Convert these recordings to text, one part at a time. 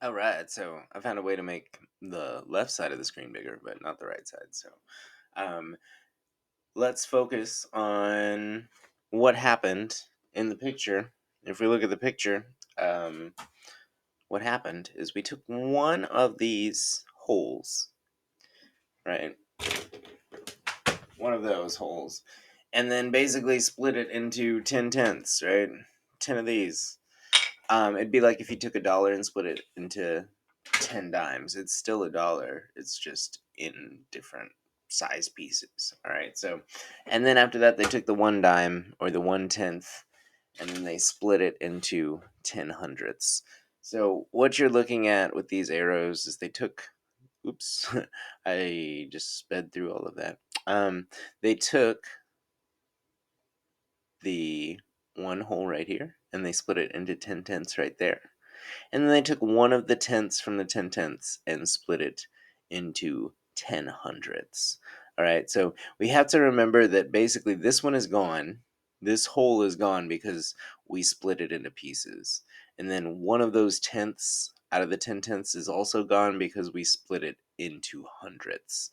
All right, so I found a way to make the left side of the screen bigger, but not the right side. So um, let's focus on what happened in the picture. If we look at the picture, um, what happened is we took one of these holes, right? One of those holes, and then basically split it into 10 tenths, right? 10 of these. It'd be like if you took a dollar and split it into 10 dimes. It's still a dollar. It's just in different size pieces. All right. So, and then after that, they took the 1 dime or the 1/10, and then they split it into 10 hundredths. So, what you're looking at with these arrows is they took, oops, I just sped through all of that. They took the one hole right here and they split it into 10 tenths right there. And then they took one of the tenths from the 10 tenths and split it into 10 hundredths. All right, so we have to remember that basically this one is gone. This hole is gone because we split it into pieces. And then one of those tenths out of the 10 tenths is also gone because we split it into hundredths.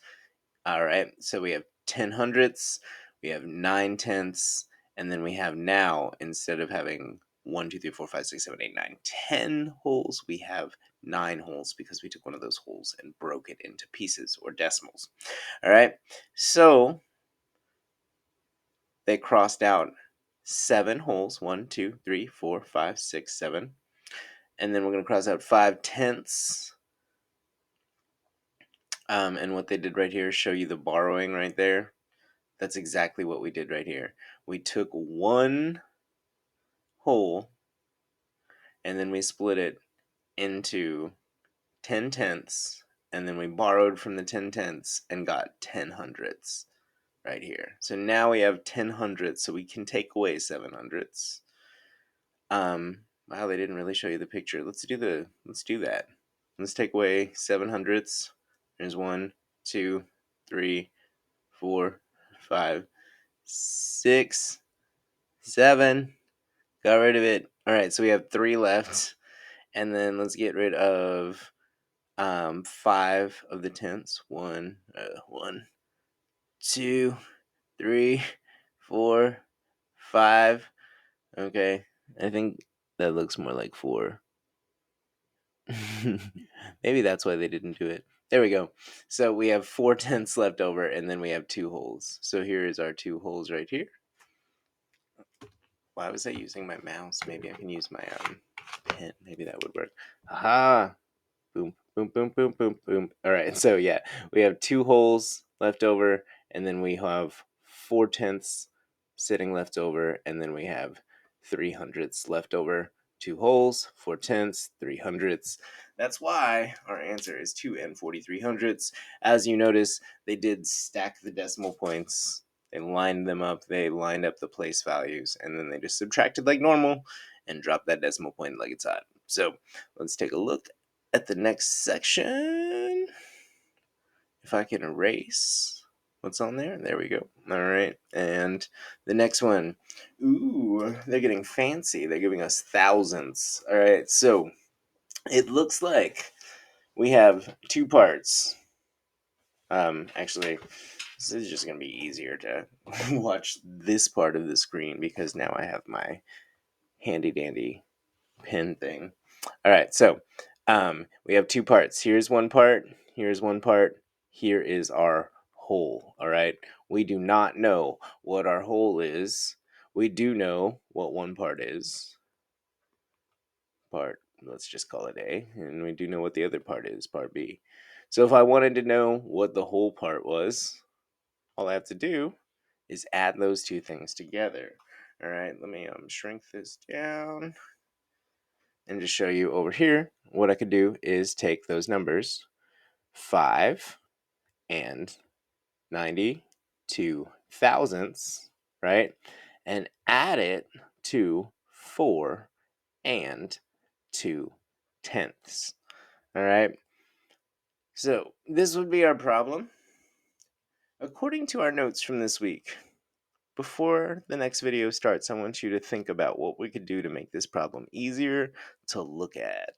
All right, so we have 10 hundredths, we have 9 tenths, and then we have now, instead of having 1, 2, 3, 4, 5, 6, 7, 8, 9, 10 holes, we have 9 holes because we took one of those holes and broke it into pieces or decimals. All right, so they crossed out 7 holes 1, 2, 3, 4, 5, 6, 7. And then we're going to cross out 5 tenths. And what they did right here is show you the borrowing right there. That's exactly what we did right here. We took one hole and then we split it into 10 tenths, and then we borrowed from the 10 tenths and got 10 hundredths right here. So now we have 10 hundredths, so we can take away 7 hundredths. Wow, they didn't really show you the picture. Let's do that. Let's take away 7 hundredths. There's 1, 2, 3, 4, 5, 6, 7. Got rid of it. All right, so we have 3 left, and then let's get rid of 5 of the tenths. 1, 2, 3, 4, 5. Okay, I think that looks more like 4. Maybe that's why they didn't do it. There we go. So we have 4 tenths left over, and then we have 2 holes. So here is our 2 holes right here. Why was I using my mouse? Maybe I can use my pen. Maybe that would work. Aha! Boom, boom, boom, boom, boom, boom. All right, so yeah, we have 2 holes left over, and then we have 4 tenths sitting left over, and then we have 3 hundredths left over. 2 holes, 4 tenths, 3 hundredths. That's why our answer is 2 and 43 hundredths. As you notice, they did stack the decimal points. They lined them up, they lined up the place values, and then they just subtracted like normal and dropped that decimal point like it's hot. So let's take a look at the next section. If I can erase what's on there. There we go. All right. And the next one. Ooh, they're getting fancy. They're giving us thousandths. All right. So it looks like we have 2 parts. Actually, this is just going to be easier to watch this part of the screen because now I have my handy dandy pen thing. All right, so we have 2 parts. Here's one part. Here's one part. Here is our whole. All right. We do not know what our whole is. We do know what one part is. Part, let's just call it A. And we do know what the other part is, part B. So if I wanted to know what the whole part was, all I have to do is add those 2 things together. All right, let me shrink this down. And just show you over here, what I could do is take those numbers, 5 and 92 thousandths, right? And add it to 4 and 2 tenths. All right. So this would be our problem. According to our notes from this week, before the next video starts, I want you to think about what we could do to make this problem easier to look at.